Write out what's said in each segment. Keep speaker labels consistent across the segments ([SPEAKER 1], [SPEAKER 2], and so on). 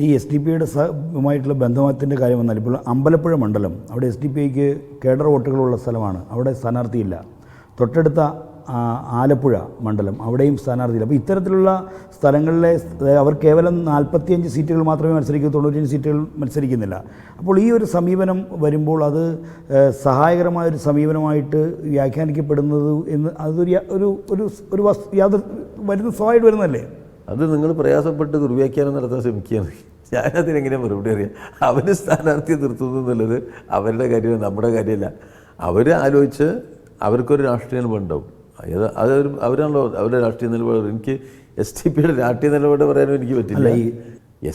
[SPEAKER 1] ഈ SDP-യുമായിട്ടുള്ള ബന്ധമാറ്റത്തിൻ്റെ കാര്യം വന്നാൽ ഇപ്പോൾ അമ്പലപ്പുഴ മണ്ഡലം അവിടെ SDP-ക്ക് കേഡർ വോട്ടുകളുള്ള സ്ഥലമാണ്, അവിടെ സ്ഥാനാർത്ഥിയില്ല. തൊട്ടടുത്ത ആലപ്പുഴ മണ്ഡലം അവിടെയും സ്ഥാനാർത്ഥിയില്ല. അപ്പോൾ ഇത്തരത്തിലുള്ള സ്ഥലങ്ങളിലെ അവർ കേവലം 45 സീറ്റുകൾ മാത്രമേ മത്സരിക്കൂ, 95 സീറ്റുകൾ മത്സരിക്കുന്നില്ല. അപ്പോൾ ഈ ഒരു സമീപനം വരുമ്പോൾ അത് സഹായകരമായൊരു സമീപനമായിട്ട് വ്യാഖ്യാനിക്കപ്പെടുന്നത് എന്ന് അതൊരു യാതൊരു വരുന്ന സ്വാഭാവികമായിട്ട് വരുന്നതല്ലേ?
[SPEAKER 2] അത് നിങ്ങൾ പ്രയാസപ്പെട്ട് ദുർവ്യാഖ്യാനം നടത്താൻ ശ്രമിക്കുകയാണ്. ഞാനതിനെങ്ങനെ മറുപടി അറിയാം? അവർ സ്ഥാനാർത്ഥിയെ നിർത്തുന്നു എന്നുള്ളത് അവരുടെ കാര്യമാണ്, നമ്മുടെ കാര്യമല്ല. അവർ ആലോചിച്ച് അവർക്കൊരു രാഷ്ട്രീയ നിലപാടുണ്ടാവും. അവരാണല്ലോ അവരുടെ രാഷ്ട്രീയ നിലപാട്. എനിക്ക് SDP-യുടെ രാഷ്ട്രീയ നിലപാട് പറയാനും എനിക്ക് പറ്റില്ല.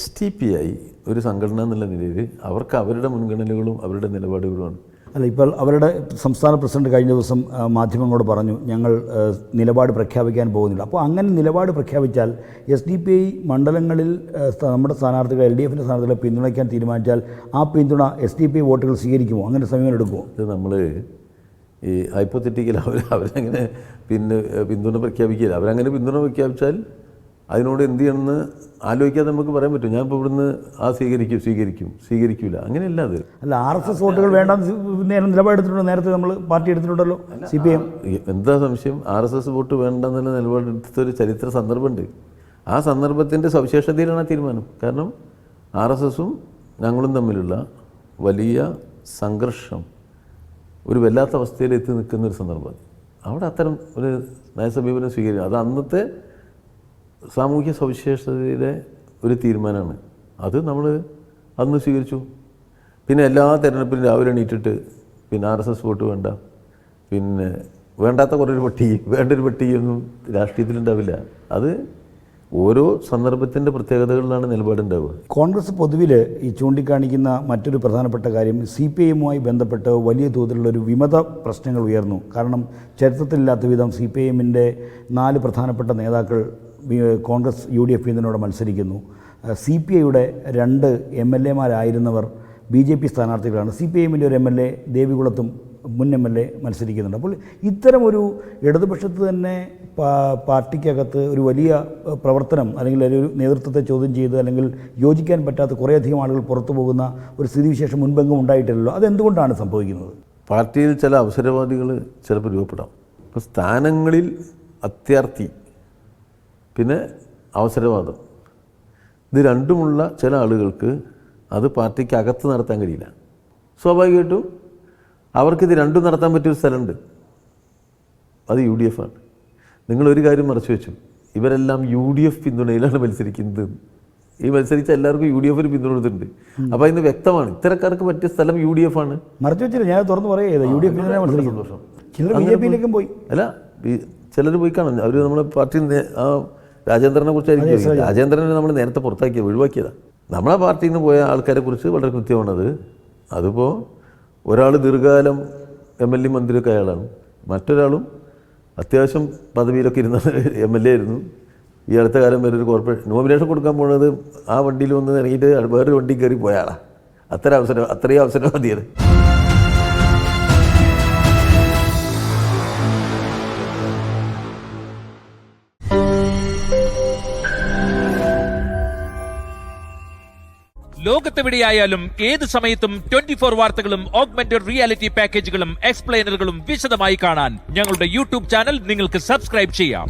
[SPEAKER 2] STPI ഒരു സംഘടന എന്നുള്ള നിലയിൽ അവർക്ക് അവരുടെ മുൻഗണനകളും അവരുടെ നിലപാടുകളുമാണ്.
[SPEAKER 1] അല്ല, ഇപ്പോൾ അവരുടെ സംസ്ഥാന പ്രസിഡന്റ് കഴിഞ്ഞ ദിവസം മാധ്യമങ്ങളോട് പറഞ്ഞു ഞങ്ങൾ നിലപാട് പ്രഖ്യാപിക്കാൻ പോകുന്നില്ല. അപ്പോൾ അങ്ങനെ നിലപാട് പ്രഖ്യാപിച്ചാൽ SDP-I മണ്ഡലങ്ങളിൽ നമ്മുടെ സ്ഥാനാർത്ഥികളെ LDF-ൻ്റെ സ്ഥാനാർത്ഥികളെ പിന്തുണയ്ക്കാൻ തീരുമാനിച്ചാൽ ആ പിന്തുണ SDP-I വോട്ടുകൾ സ്വീകരിക്കുമോ? അങ്ങനെ സമീപനം എടുക്കുമോ?
[SPEAKER 2] ഇത് നമ്മൾ ഈ ഹൈപ്പോത്തറ്റിക്കൽ അവരങ്ങനെ പിന്തുണ പ്രഖ്യാപിക്കില്ല. അവരങ്ങനെ പിന്തുണ പ്രഖ്യാപിച്ചാൽ അതിനോട് എന്ത് ചെയ്യണമെന്ന് ആലോചിക്കാതെ നമുക്ക് പറയാൻ പറ്റും. ഞാൻ ഇപ്പോൾ ഇവിടുന്ന് സ്വീകരിക്കില്ല അങ്ങനെയല്ല. അത്
[SPEAKER 1] അല്ല, RSS വോട്ടുകൾ വേണ്ട നിലപാടെടുത്തിട്ടുണ്ട്. നേരത്തെ നമ്മൾ പാർട്ടി എടുത്തിട്ടുണ്ടല്ലോ, CPM.
[SPEAKER 2] എന്താ സംശയം? RSS വോട്ട് വേണ്ടെന്നുള്ള നിലപാടെടുത്തൊരു ചരിത്ര സന്ദർഭമുണ്ട്. ആ സന്ദർഭത്തിൻ്റെ സവിശേഷതയിലാണ് ആ തീരുമാനം. കാരണം RSSഉം ഞങ്ങളും തമ്മിലുള്ള വലിയ സംഘർഷം ഒരു വല്ലാത്ത അവസ്ഥയിൽ എത്തി നിൽക്കുന്നൊരു സന്ദർഭം. അവിടെ അത്തരം ഒരു നയസമീപനം സ്വീകരിക്കുക അത് അന്നത്തെ സാമൂഹ്യ സവിശേഷതയുടെ ഒരു തീരുമാനമാണ്. അത് നമ്മൾ അന്ന് സ്വീകരിച്ചു. പിന്നെ എല്ലാ തെരഞ്ഞെടുപ്പിലും രാവിലെ എണീറ്റിട്ട് RSS വോട്ട് വേണ്ട, വേണ്ടാത്ത കുറേ വേണ്ടൊരു പട്ടികയൊന്നും രാഷ്ട്രീയത്തിലുണ്ടാവില്ല. അത് ഓരോ സന്ദർഭത്തിൻ്റെ പ്രത്യേകതകളിലാണ് നിലപാടുണ്ടാവുക.
[SPEAKER 1] കോൺഗ്രസ് പൊതുവിൽ ഈ ചൂണ്ടിക്കാണിക്കുന്ന മറ്റൊരു പ്രധാനപ്പെട്ട കാര്യം CPI-യുമായി ബന്ധപ്പെട്ട് വലിയ തോതിലുള്ളൊരു വിമത പ്രശ്നങ്ങൾ ഉയർന്നു. കാരണം ചരിത്രത്തിലില്ലാത്ത വിധം CPI-ൻ്റെ 4 പ്രധാനപ്പെട്ട നേതാക്കൾ കോൺഗ്രസ് UDF എന്നതിനോട് മത്സരിക്കുന്നു. CPI-യുടെ 2 MLA-മാരായിരുന്നവർ BJP സ്ഥാനാർത്ഥികളാണ്. CPI-ൻ്റെ ഒരു MLA ദേവികുളത്തും മുൻ MLA മത്സരിക്കുന്നുണ്ട്. അപ്പോൾ ഇത്തരമൊരു ഇടതുപക്ഷത്ത് തന്നെ പാർട്ടിക്കകത്ത് ഒരു വലിയ പ്രവർത്തനം അല്ലെങ്കിൽ ഒരു നേതൃത്വത്തെ ചോദ്യം ചെയ്ത് അല്ലെങ്കിൽ യോജിക്കാൻ പറ്റാത്ത കുറേയധികം ആളുകൾ പുറത്തു പോകുന്ന ഒരു സ്ഥിതിവിശേഷം മുൻപെങ്കും ഉണ്ടായിട്ടില്ലല്ലോ. അതെന്തുകൊണ്ടാണ് സംഭവിക്കുന്നത്?
[SPEAKER 2] പാർട്ടിയിൽ ചില അവസരവാദികൾ ചിലപ്പോൾ രൂപപ്പെടാം. ഇപ്പോൾ സ്ഥാനങ്ങളിൽ അത്യാർത്ഥി പിന്നെ അവസരവാദം, ഇത് രണ്ടുമുള്ള ചില ആളുകൾക്ക് അത് പാർട്ടിക്ക് അകത്ത് നടത്താൻ കഴിയില്ല. സ്വാഭാവികമായിട്ടും അവർക്കിത് രണ്ടും നടത്താൻ പറ്റിയൊരു സ്ഥലമുണ്ട്, അത് UDF ആണ്. നിങ്ങളൊരു കാര്യം മറച്ചു വെച്ചു, ഇവരെല്ലാം UDF പിന്തുണയിലാണ് മത്സരിക്കുന്നത്. ഈ മത്സരിച്ച എല്ലാവർക്കും UDF-ന് പിന്തുണ കൊടുത്തിട്ടുണ്ട്. അപ്പോൾ ഇന്ന് വ്യക്തമാണ് ഇത്തരക്കാർക്ക് പറ്റിയ സ്ഥലം UDF ആണ്.
[SPEAKER 1] മറച്ചു വെച്ചില്ല, ഞാൻ തുറന്ന് പറയുക UDF മത്സരിക്കുന്നു. ചിലർ BJP-യിലേക്കും പോയി.
[SPEAKER 2] അല്ല, ചിലർ പോയി കാണും. അവർ നമ്മുടെ പാർട്ടി ആ രാജേന്ദ്രനെ കുറിച്ചായിരിക്കും. രാജേന്ദ്രനെ നമ്മൾ നേരത്തെ ഒഴിവാക്കിയതാണ്. നമ്മളെ പാർട്ടിയിൽ നിന്ന് പോയ ആൾക്കാരെ കുറിച്ച് വളരെ കൃത്യമാണത്. അതിപ്പോൾ ഒരാൾ ദീർഘകാലം MLA മന്ത്രിയൊക്കെ അയാളാണ്, മറ്റൊരാളും അത്യാവശ്യം പദവിയിലൊക്കെ ഇരുന്ന MLA ആയിരുന്നു. ഈ അടുത്ത കാലം വരെ ഒരു കോർപ്പറേഷൻ നോമിനേഷൻ കൊടുക്കാൻ പോകുന്നത് ആ വണ്ടിയിൽ വന്ന് ഇറങ്ങിയിട്ട് വേറൊരു വണ്ടി കയറി പോയ ആളാണ്. അത്രയും അവസരം മതിയത്.
[SPEAKER 3] ലോകത്തെവിടെയായാലും ഏത് സമയത്തും 24 വാർത്തകളും ഓഗ്മെന്റഡ് റിയാലിറ്റി പാക്കേജുകളും എക്സ്പ്ലെയിനറുകളും വിശദമായി കാണാൻ ഞങ്ങളുടെ YouTube ചാനൽ നിങ്ങൾക്ക് സബ്സ്ക്രൈബ് ചെയ്യാം.